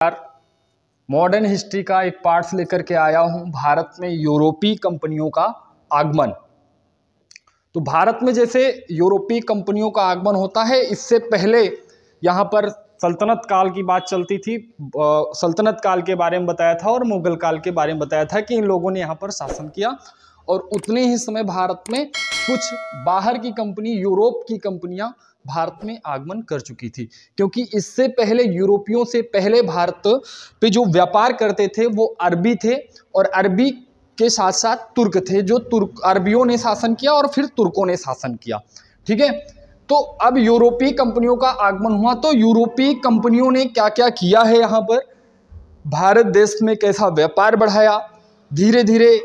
Modern history का एक part लेकर के आया हूं, भारत में यूरोपीय कंपनियों का आगमन। तो भारत में जैसे यूरोपीय कंपनियों का आगमन होता है, इससे पहले यहाँ पर सल्तनत काल की बात चलती थी। सल्तनत काल के बारे में बताया था और मुगल काल के बारे में बताया था कि इन लोगों ने यहाँ पर शासन किया, और उतने ही समय भारत में कुछ बाहर की कंपनी, यूरोप की कंपनियां भारत में आगमन कर चुकी थी। क्योंकि इससे पहले, यूरोपियों से पहले भारत पे जो व्यापार करते थे वो अरबी थे, और अरबी के साथ साथ तुर्क थे। जो अरबियों ने शासन किया और फिर तुर्कों ने शासन किया। ठीक है, तो अब यूरोपीय कंपनियों का आगमन हुआ। तो यूरोपीय कंपनियों ने क्या क्या किया है, यहाँ पर भारत देश में कैसा व्यापार बढ़ाया। धीरे धीरे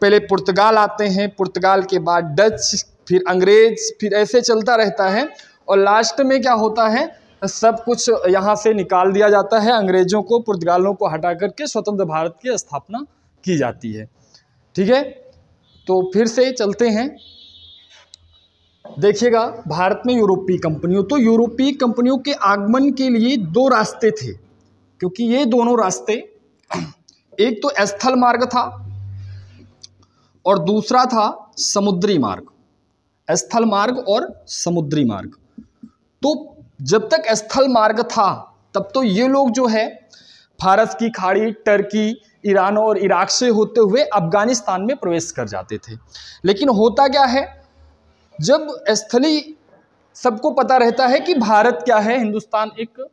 पहले पुर्तगाल आते हैं, पुर्तगाल के बाद डच, फिर अंग्रेज, फिर ऐसे चलता रहता है। और लास्ट में क्या होता है, सब कुछ यहाँ से निकाल दिया जाता है। अंग्रेजों को, पुर्तगालों को हटा करके स्वतंत्र भारत की स्थापना की जाती है। ठीक है, तो फिर से चलते हैं। देखिएगा, भारत में यूरोपीय कंपनियों, तो यूरोपीय कंपनियों के आगमन के लिए दो रास्ते थे। क्योंकि ये दोनों रास्ते, एक तो स्थल मार्ग था और दूसरा था समुद्री मार्ग। स्थल मार्ग और समुद्री मार्ग। तो जब तक स्थल मार्ग था तब तो ये लोग जो है फारस की खाड़ी, टर्की, ईरान और इराक से होते हुए अफगानिस्तान में प्रवेश कर जाते थे। लेकिन होता क्या है, जब स्थली, सबको पता रहता है कि भारत क्या है, हिंदुस्तान एक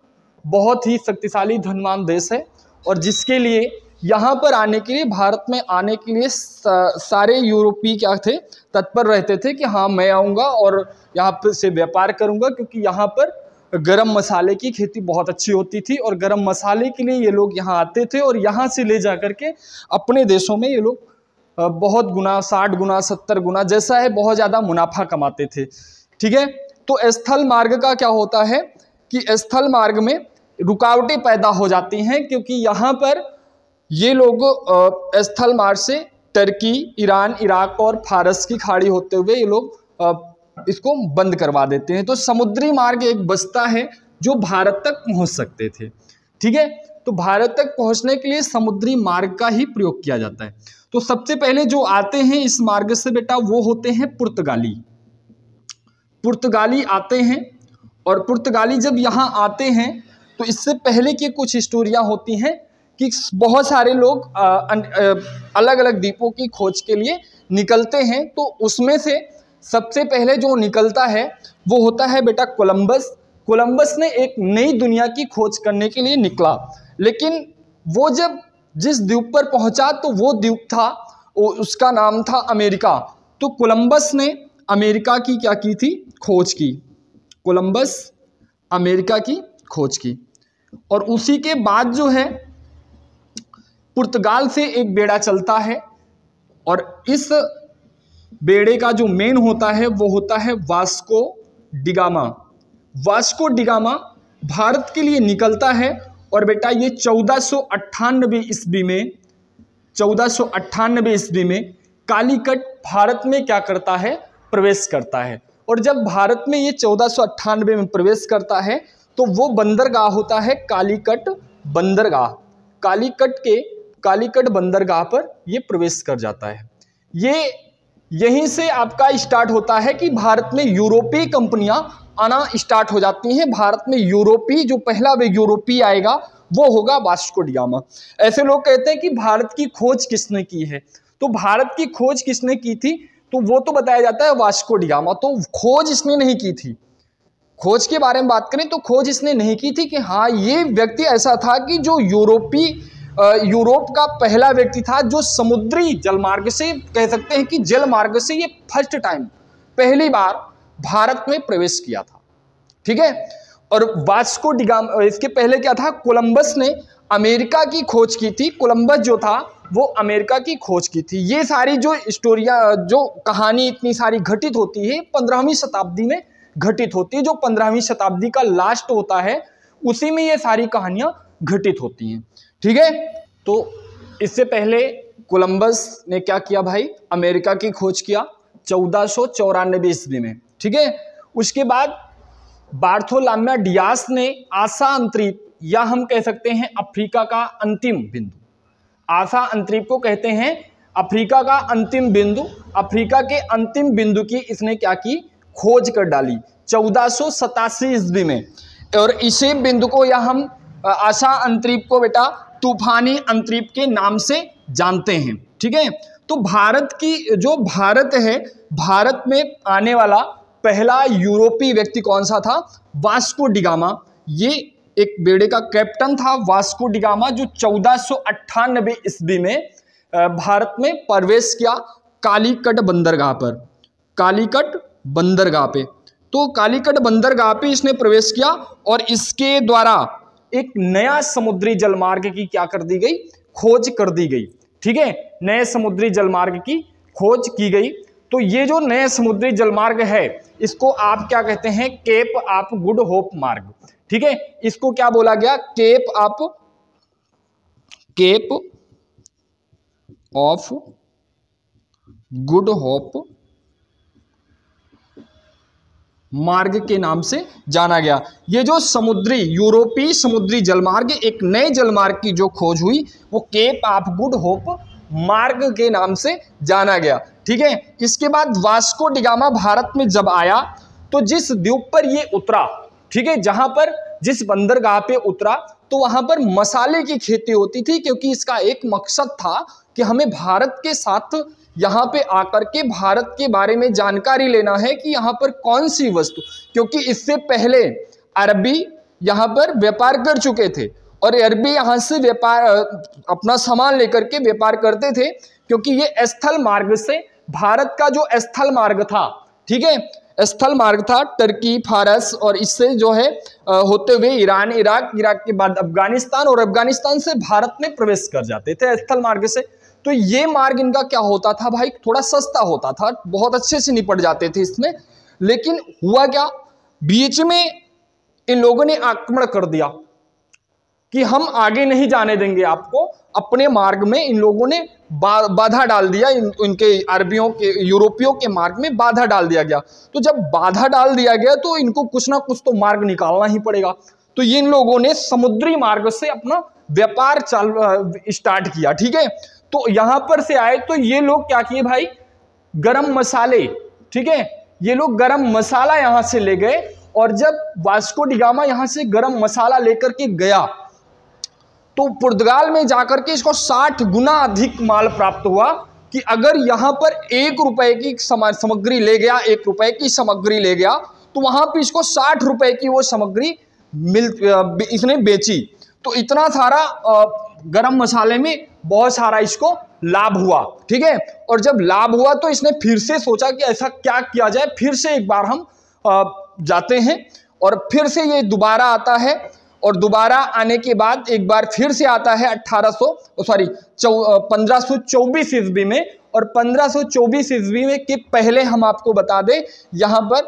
बहुत ही शक्तिशाली धनवान देश है, और जिसके लिए यहाँ पर आने के लिए, भारत में आने के लिए सारे यूरोपीय क्या थे, तत्पर रहते थे कि हाँ मैं आऊँगा और यहाँ पर से व्यापार करूँगा। क्योंकि यहाँ पर गरम मसाले की खेती बहुत अच्छी होती थी, और गरम मसाले के लिए ये लोग यहाँ आते थे, और यहाँ से ले जा करके अपने देशों में ये लोग बहुत गुना, 60 गुना, 70 गुना जैसा है, बहुत ज़्यादा मुनाफा कमाते थे। ठीक है, तो स्थल मार्ग का क्या होता है कि स्थल मार्ग में रुकावटें पैदा हो जाती हैं। क्योंकि यहाँ पर ये लोग स्थल मार्ग से टर्की, ईरान, इराक और फारस की खाड़ी होते हुए ये लोग इसको बंद करवा देते हैं। तो समुद्री मार्ग एक बचता है जो भारत तक पहुंच सकते थे। ठीक है, तो भारत तक पहुंचने के लिए समुद्री मार्ग का ही प्रयोग किया जाता है। तो सबसे पहले जो आते हैं इस मार्ग से बेटा, वो होते हैं पुर्तगाली। पुर्तगाली आते हैं, और पुर्तगाली जब यहाँ आते हैं तो इससे पहले की कुछ हिस्टोरियाँ होती हैं कि बहुत सारे लोग अलग अलग द्वीपों की खोज के लिए निकलते हैं। तो उसमें से सबसे पहले जो निकलता है वो होता है बेटा कोलंबस। कोलंबस ने एक नई दुनिया की खोज करने के लिए निकला, लेकिन वो जब जिस द्वीप पर पहुंचा तो वो द्वीप था, उसका नाम था अमेरिका। तो कोलंबस ने अमेरिका की क्या की थी, खोज की। कोलंबस अमेरिका की खोज की, और उसी के बाद जो है पुर्तगाल से एक बेड़ा चलता है, और इस बेड़े का जो मेन होता है वो होता है Vasco da Gama. Vasco da Gama Bharat के लिए निकलता है, और बेटा ये 1498 ईस्वी में, 1498 ईस्वी में कालीकट भारत में क्या करता है, प्रवेश करता है। और जब भारत में ये 1498 में प्रवेश करता है तो वो बंदरगाह होता है कालीकट बंदरगाह। कालीकट बंदरगाह पर ये प्रवेश कर जाता है। ये यहीं से आपका स्टार्ट होता है कि भारत में यूरोपीय कंपनियां आना स्टार्ट हो जाती हैं। भारत में यूरोपीय, जो पहला वे यूरोपीय आएगा वो होगा वास्को डिगामा। ऐसे लोग कहते हैं कि भारत की खोज किसने की है, तो भारत की खोज किसने की थी, तो वो तो बताया जाता है वास्को डिगामा। तो खोज इसने नहीं की थी। खोज के बारे में बात करें तो खोज इसने नहीं की थी कि हाँ ये व्यक्ति ऐसा था कि जो यूरोप का पहला व्यक्ति था जो समुद्री जलमार्ग से, कह सकते हैं कि जल मार्ग से ये फर्स्ट टाइम, पहली बार भारत में प्रवेश किया था। ठीक है, और वास्को डिगामा, इसके पहले क्या था, कोलंबस ने अमेरिका की खोज की थी। कोलंबस जो था वो अमेरिका की खोज की थी। ये सारी जो स्टोरियाँ, जो कहानी इतनी सारी घटित होती है 15वीं शताब्दी में घटित होती है। जो 15वीं शताब्दी का लास्ट होता है उसी में ये सारी कहानियां घटित होती हैं। ठीक है, तो इससे पहले कोलंबस ने क्या किया भाई, अमेरिका की खोज किया 1494 ईस्वी में। ठीक है, उसके बाद बार्थोलोमेव डियास ने आशा अंतरित या हम कह सकते हैं अफ्रीका का अंतिम बिंदु। आशा अंतरीप को कहते हैं अफ्रीका का अंतिम बिंदु। अफ्रीका के अंतिम बिंदु की इसने क्या की, खोज कर डाली 1487 ईस्वी में। और इसी बिंदु को या हम आशा अंतरीप को बेटा तूफानी अंतरीप के नाम से जानते हैं। ठीक है, तो भारत की जो भारत है, भारत में आने वाला पहला यूरोपीय व्यक्ति कौन सा था, वास्को डिगामा। ये एक बेड़े का कैप्टन था वास्को डिगामा, जो 1498 ईस्वी में भारत में प्रवेश किया कालीकट बंदरगाह पर, कालीकट बंदरगाह पे। तो कालीकट बंदरगाह पे इसने प्रवेश किया और इसके द्वारा एक नया समुद्री जलमार्ग की क्या कर दी गई, खोज कर दी गई। ठीक है, नए समुद्री जलमार्ग की खोज की गई। तो ये जो नए समुद्री जलमार्ग है इसको आप क्या कहते हैं, केप ऑफ गुड होप मार्ग। ठीक है, इसको क्या बोला गया, केप ऑफ गुड होप मार्ग के नाम से जाना गया। ये जो समुद्री यूरोपीय समुद्री जलमार्ग, एक नए जलमार्ग की जो खोज हुई वो केप ऑफ गुड होप मार्ग के नाम से जाना गया। ठीक है, इसके बाद वास्को डिगामा भारत में जब आया तो जिस द्वीप पर ये उतरा, ठीक है, जहां पर जिस बंदरगाह पे उतरा तो वहां पर मसाले की खेती होती थी, क्योंकि इसका एक मकसद था कि हमें भारत के साथ यहाँ पे आकर के भारत के बारे में जानकारी लेना है कि यहाँ पर कौन सी वस्तु, क्योंकि इससे पहले अरबी यहाँ पर व्यापार कर चुके थे और अरबी यहाँ से व्यापार अपना सामान लेकर के व्यापार करते थे, क्योंकि ये स्थल मार्ग से भारत का जो स्थल मार्ग था, ठीक है, स्थल मार्ग था टर्की, फारस और इससे जो है होते हुए ईरान, इराक, इराक के बाद अफगानिस्तान और अफगानिस्तान से भारत में प्रवेश कर जाते थे स्थल मार्ग से। तो ये मार्ग इनका क्या होता था भाई, थोड़ा सस्ता होता था, बहुत अच्छे से निपट जाते थे इसमें। लेकिन हुआ क्या, बीच में इन लोगों ने आक्रमण कर दिया कि हम आगे नहीं जाने देंगे आपको, अपने मार्ग में इन लोगों ने बाधा डाल दिया, इनके अरबियों के यूरोपियों के मार्ग में बाधा डाल दिया गया। तो जब बाधा डाल दिया गया तो इनको कुछ ना कुछ तो मार्ग निकालना ही पड़ेगा। तो इन लोगों ने समुद्री मार्ग से अपना व्यापार स्टार्ट किया। ठीक है, तो यहां पर से आए तो ये लोग क्या किए भाई, गरम मसाले, ठीक है, ये लोग गरम मसाला यहां से ले गए। और जब वास्को डिगामा यहां से गरम मसाला लेकर के गया तो पुर्तगाल में जाकर के इसको 60 गुना अधिक माल प्राप्त हुआ कि अगर यहां पर 1 रुपए की सामग्री ले गया, 1 रुपए की सामग्री ले गया तो वहां पे इसको 60 रुपए की वो सामग्री इसने बेची। तो इतना सारा गरम मसाले में बहुत सारा इसको लाभ हुआ। ठीक है, और जब लाभ हुआ तो इसने फिर से सोचा कि ऐसा क्या किया जाए, फिर से एक बार हम जाते हैं और फिर से ये दोबारा आता है। और दोबारा आने के बाद एक बार फिर से आता है 1524 ईस्वी में। और 1524 ईस्वी में के पहले हम आपको बता दें, यहाँ पर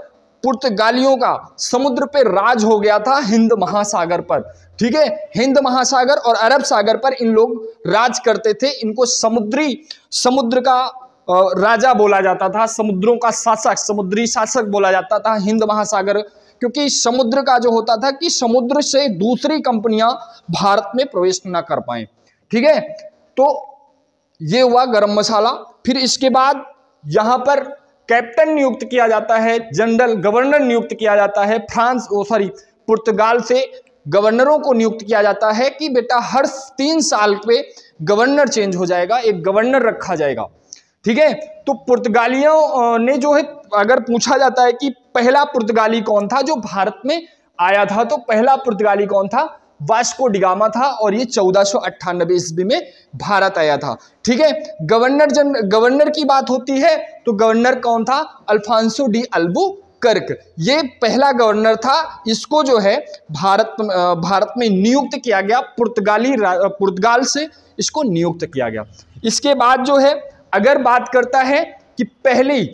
पुर्तगालियों का समुद्र पे राज हो गया था हिंद महासागर पर। ठीक है, हिंद महासागर और अरब सागर पर इन लोग राज करते थे। इनको समुद्र का राजा बोला जाता था, समुद्रों का शासक, समुद्री शासक बोला जाता था हिंद महासागर, क्योंकि समुद्र का जो होता था कि समुद्र से दूसरी कंपनियां भारत में प्रवेश ना कर पाए। ठीक है, तो ये हुआ गरम मसाला। फिर इसके बाद यहां पर कैप्टन नियुक्त किया जाता है, जनरल गवर्नर नियुक्त किया जाता है, पुर्तगाल से गवर्नरों को नियुक्त किया जाता है कि बेटा हर 3 साल पे गवर्नर चेंज हो जाएगा, एक गवर्नर रखा जाएगा। ठीक है, तो पुर्तगालियों ने जो है, अगर पूछा जाता है कि पहला पुर्तगाली कौन था जो भारत में आया था, तो पहला पुर्तगाली कौन था, वास्को डिगामा था और ये 1498 ईस्वी में भारत आया था। ठीक है, गवर्नर की बात होती है तो गवर्नर कौन था, अल्फांसो डी अल्बुकर्क, ये पहला गवर्नर था। इसको जो है भारत में नियुक्त किया गया, पुर्तगाल से इसको नियुक्त किया गया। इसके बाद जो है अगर बात करता है कि पहली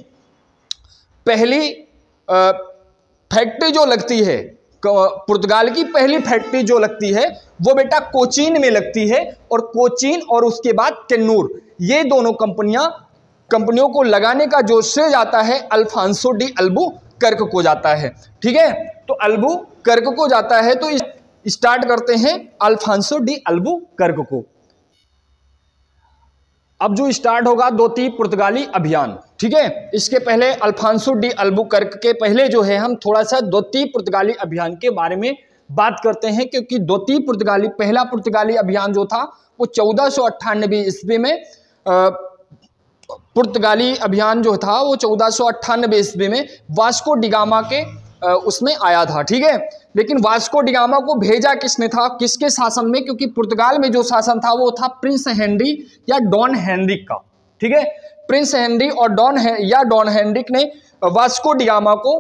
फैक्ट्री जो लगती है, पुर्तगाल की पहली फैक्ट्री जो लगती है वो बेटा कोचीन में लगती है। और कोचीन और उसके बाद कन्नूर, ये दोनों कंपनियों को लगाने का जो श्रेय जाता है अल्फांसो डी अल्बुकर्क को जाता है। ठीक है, तो अल्बुकर्क को जाता है। तो स्टार्ट करते हैं अल्फांसो डी अल्बुकर्क को। अब जो स्टार्ट होगा द्वितीय पुर्तगाली अभियान, ठीक है। इसके पहले अल्फांसो डी अल्बुकर्क के पहले जो है हम थोड़ा सा द्वितीय पुर्तगाली अभियान के बारे में बात करते हैं, क्योंकि द्वितीय पुर्तगाली, पहला पुर्तगाली अभियान जो था वो 1498 ईस्वी में, पुर्तगाली अभियान जो था वो 1498 ईस्वी में वास्को डिगामा के उसमें आया था, ठीक है। लेकिन वास्को डिगामा को भेजा किसने था, किसके शासन में, क्योंकि पुर्तगाल में जो शासन था वो था प्रिंस हेनरी या डॉन हेनरिक का, ठीक है। प्रिंस हेनरी और डॉन हेनरिक ने वास्को डिगामा को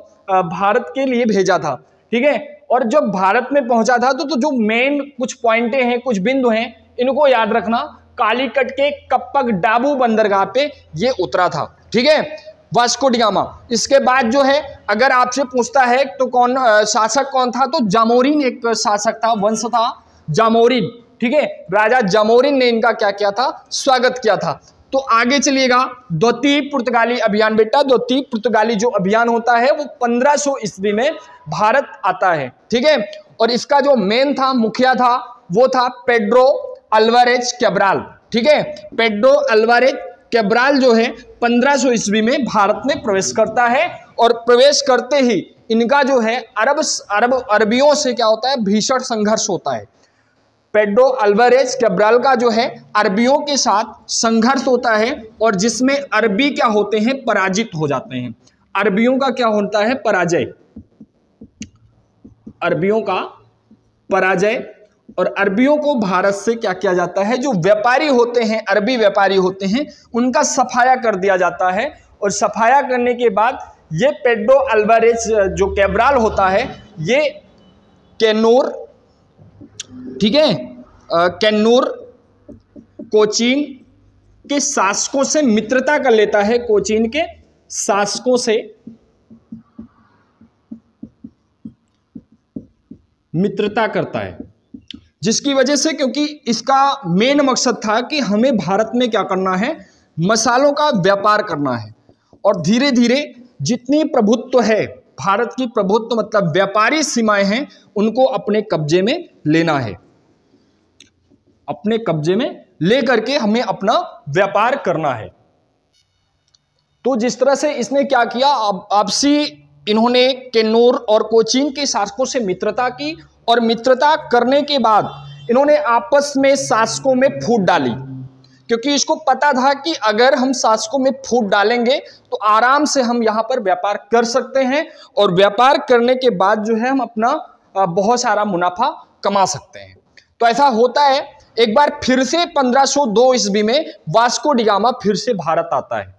भारत के लिए भेजा था, ठीक है। और जब भारत में पहुंचा था तो जो मेन कुछ पॉइंटें हैं, कुछ बिंदु हैं, इनको याद रखना। कालीकट के कप्पक डाबू बंदरगाह पे ये उतरा था, ठीक है, वास्को डिगामा। इसके बाद जो है अगर आपसे पूछता है तो कौन शासक कौन था, तो जामोरिन एक शासक था, वंश था जामोरिन, ठीक है। राजा जामोरिन ने इनका क्या किया था, स्वागत किया था। तो आगे चलिएगा, द्वितीय पुर्तगाली अभियान बेटा, द्वितीय पुर्तगाली जो अभियान होता है वो 1500 ईस्वी में भारत आता है, ठीक है। और इसका जो मेन था, मुखिया था, वो था पेड्रो अल्वारेज कैब्राल, ठीक है। पेड्रो अल्वारेज कैब्राल जो है 1500 ईस्वी में भारत में प्रवेश करता है, और प्रवेश करते ही इनका जो है अरबियों से क्या होता है, भीषण संघर्ष होता है। पेड्रो अल्वारेज कैब्राल का जो है अरबियों के साथ संघर्ष होता है, और जिसमें अरबी क्या होते हैं, पराजित हो जाते हैं। अरबियों का क्या होता है, पराजय, अरबियों का पराजय। और अरबियों को भारत से क्या किया जाता है, जो व्यापारी होते हैं, अरबी व्यापारी होते हैं, उनका सफाया कर दिया जाता है। और सफाया करने के बाद ये पेड्रो अल्वारेज जो कैब्राल होता है, ये कैन्नूर, ठीक है, कैन्नूर कोचीन के शासकों से मित्रता कर लेता है, कोचीन के शासकों से मित्रता करता है, जिसकी वजह से, क्योंकि इसका मेन मकसद था कि हमें भारत में क्या करना है, मसालों का व्यापार करना है। और धीरे धीरे जितनी प्रभुत्व है, भारत की प्रभुत्व मतलब व्यापारी सीमाएं हैं, उनको अपने कब्जे में लेना है, अपने कब्जे में लेकर के हमें अपना व्यापार करना है। तो जिस तरह से इसने क्या किया, आपसी इन्होंने कैन्नूर और कोचीन के शासकों से मित्रता की, और मित्रता करने के बाद इन्होंने आपस में शासकों में फूट डाली, क्योंकि इसको पता था कि अगर हम शासकों में फूट डालेंगे तो आराम से हम यहाँ पर व्यापार कर सकते हैं, और व्यापार करने के बाद जो है हम अपना बहुत सारा मुनाफा कमा सकते हैं। तो ऐसा होता है। एक बार फिर से 1502 ईस्वी में वास्को डिगामा फिर से भारत आता है,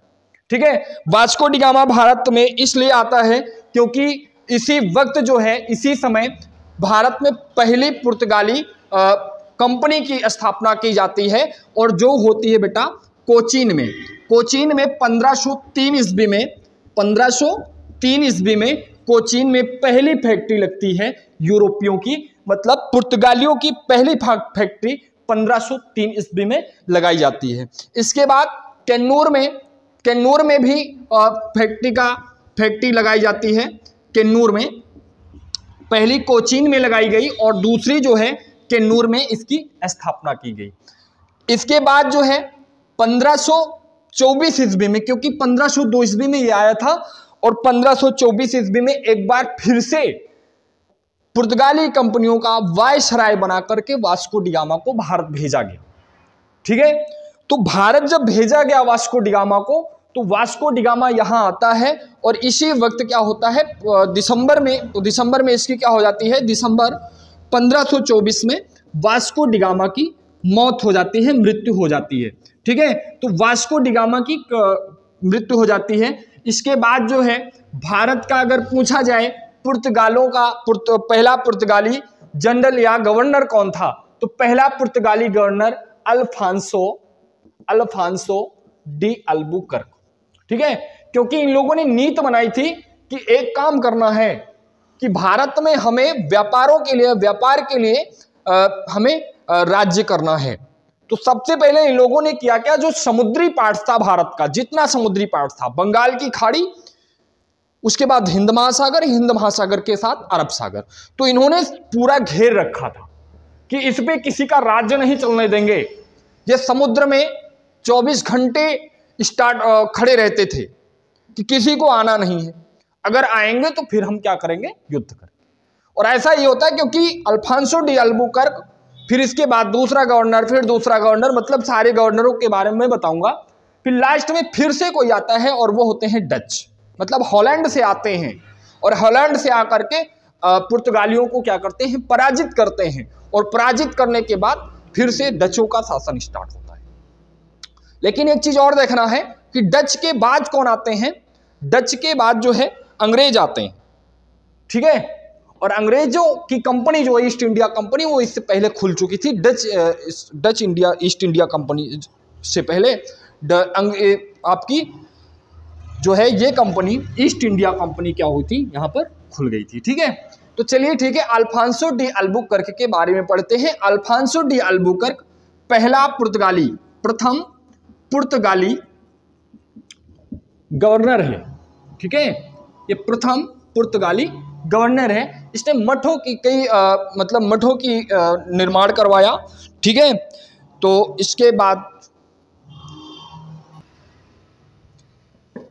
ठीक है। वास्को डिगामा भारत में इसलिए आता है क्योंकि इसी वक्त जो है, इसी समय भारत में पहली पुर्तगाली कंपनी की स्थापना की जाती है, और जो होती है बेटा कोचीन में। कोचीन में 1503 ईस्वी में, 1503 ईस्वी में कोचीन में पहली फैक्ट्री लगती है यूरोपियों की, मतलब पुर्तगालियों की पहली फैक्ट्री 1503 ईस्वी में लगाई जाती है। इसके बाद कैन्नूर में भी फैक्ट्री लगाई जाती है। कैन्नूर में पहली कोचीन में लगाई गई, और दूसरी जो है कैन्नूर में इसकी स्थापना की गई। इसके बाद जो है 1524 ईस्वी में, क्योंकि 1502 ईस्वी में ये आया था, और 1524 ईस्वी में एक बार फिर से पुर्तगाली कंपनियों का वायसराय बना करके वास्को डिगामा को भारत भेजा गया, ठीक है। तो भारत जब भेजा गया वास्को डिगामा को, तो वास्को डिगामा यहाँ आता है, और इसी वक्त क्या होता है, दिसंबर में इसकी क्या हो जाती है, दिसंबर 1524 में वास्को डिगामा की मौत हो जाती है, मृत्यु हो जाती है, ठीक है। तो वास्को डिगामा की मृत्यु हो जाती है। इसके बाद जो है भारत का अगर पूछा जाए, पुर्तगालों का पहला पुर्तगाली जनरल या गवर्नर कौन था, तो पहला पुर्तगाली गवर्नर अल्फांसो डी अल्बुकर्क, ठीक है। क्योंकि इन लोगों ने नीति बनाई थी कि एक काम करना है कि भारत में हमें व्यापार के लिए हमें राज्य करना है। तो सबसे पहले इन लोगों ने किया क्या, जो समुद्री पार्ट था भारत का, जितना समुद्री पार्ट था, बंगाल की खाड़ी, उसके बाद हिंद महासागर के साथ अरब सागर। तो इन्होंने पूरा घेर रखा था कि इस पे किसी का राज्य नहीं चलने देंगे। ये समुद्र में 24 घंटे खड़े रहते थे कि किसी को आना नहीं है, अगर आएंगे तो फिर हम क्या करेंगे, युद्ध करेंगे। और ऐसा ही होता है क्योंकि अल्फांसो डी अल्बुकर्क, फिर इसके बाद दूसरा गवर्नर, फिर दूसरा गवर्नर, मतलब सारे गवर्नरों के बारे में बताऊंगा। फिर लास्ट में फिर से कोई आता है और वो होते हैं डच, मतलब हॉलैंड से आते हैं और हॉलैंड से आकर के पुर्तगालियों को क्या करते हैं, पराजित करते हैं। और पराजित करने के बाद फिर से डचों का शासन स्टार्ट होता है। लेकिन एक चीज और देखना है कि डच के बाद कौन आते हैं, डच के बाद जो है अंग्रेज आते हैं, ठीक है। और अंग्रेजों की कंपनी जो ईस्ट इंडिया कंपनी, वो इससे पहले खुल चुकी थी। Dutch India east India company से पहले आपकी जो है ये कंपनी ईस्ट इंडिया कंपनी क्या हुई थी, यहां पर खुल गई थी, ठीक है। तो चलिए ठीक है, अल्फांसो डी अल्बुकर्क के बारे में पढ़ते हैं। अल्फांसो डी अल्बुकर्क पहला पुर्तगाली, प्रथम पुर्तगाली गवर्नर है, ठीक है। ये प्रथम पुर्तगाली गवर्नर है। इसने मठों की कई मतलब मठों की निर्माण करवाया, ठीक है। तो इसके बाद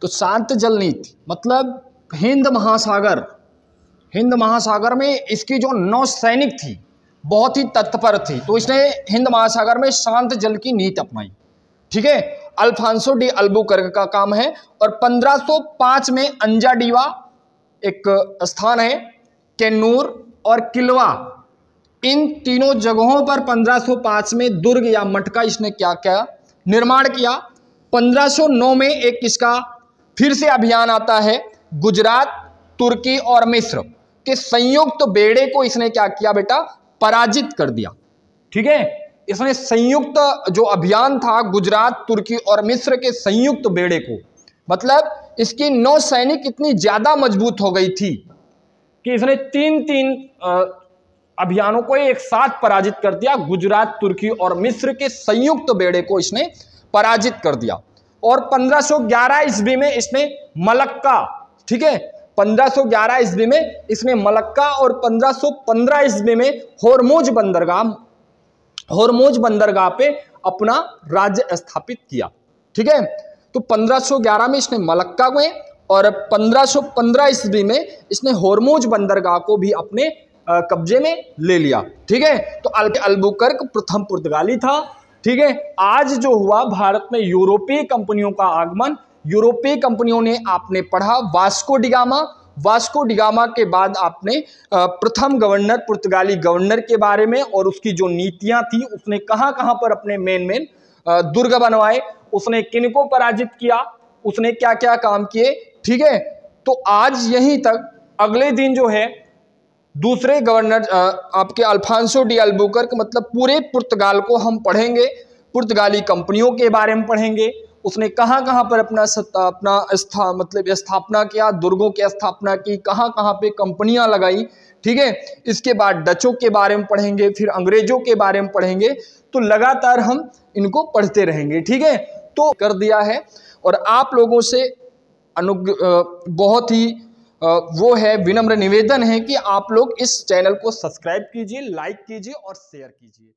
तो शांत जल नीति, मतलब हिंद महासागर में इसकी जो नौसैनिक थी बहुत ही तत्पर थी, तो इसने हिंद महासागर में शांत जल की नीति अपनाई, ठीक है। अल्फांसो डी अल्बुकर्क का काम है। और 1505 में अंजाडीवा एक स्थान है, कैन्नूर और किलवा, इन तीनों जगहों पर 1505 में दुर्ग या मठ का इसने क्या क्या निर्माण किया। 1509 में एक इसका फिर से अभियान आता है, गुजरात, तुर्की और मिस्र के संयुक्त बेड़े को इसने क्या किया बेटा, पराजित कर दिया, ठीक है। इसने संयुक्त जो अभियान था गुजरात, तुर्की और मिस्र के संयुक्त बेड़े को, मतलब इसकी नौसैनिक इतनी ज्यादा मजबूत हो गई थी कि इसने तीन अभियानों को एक साथ पराजित कर दिया। गुजरात, तुर्की और मिस्र के संयुक्त बेड़े को इसने पराजित कर दिया। और 1511 ईस्वी में इसने मलक्का, ठीक है, 1511 ईस्वी में इसने मलक्का और 1515 ईस्वी में होर्मुज बंदरगाह पे अपना राज्य स्थापित किया, ठीक है। तो 1511 में इसने मलक्का में और 1515 ईस्वी में इसने होर्मुज बंदरगाह को भी अपने कब्जे में ले लिया, ठीक है। तो अल्बुकर्क प्रथम पुर्तगाली था, ठीक है। आज जो हुआ भारत में यूरोपीय कंपनियों का आगमन, यूरोपीय कंपनियों ने आपने पढ़ा वास्को डिगामा के बाद आपने प्रथम गवर्नर, पुर्तगाली गवर्नर के बारे में और उसकी जो नीतियां थी, उसने कहां कहां पर अपने मेन दुर्ग बनवाए, उसने किनको पराजित किया, उसने क्या क्या काम किए, ठीक है। तो आज यहीं तक, अगले दिन जो है दूसरे गवर्नर आपके अल्फांसो डी अल्बुकर्क, मतलब पूरे पुर्तगाल को हम पढ़ेंगे, पुर्तगाली कंपनियों के बारे में पढ़ेंगे, उसने कहाँ कहाँ पर अपना स्थापना किया, दुर्गों की स्थापना की, कहाँ कहाँ पे कंपनियां लगाई, ठीक है। इसके बाद डचों के बारे में पढ़ेंगे, फिर अंग्रेजों के बारे में पढ़ेंगे। तो लगातार हम इनको पढ़ते रहेंगे, ठीक है। तो कर दिया है और आप लोगों से बहुत ही वो है विनम्र निवेदन है कि आप लोग इस चैनल को सब्सक्राइब कीजिए, लाइक कीजिए और शेयर कीजिए।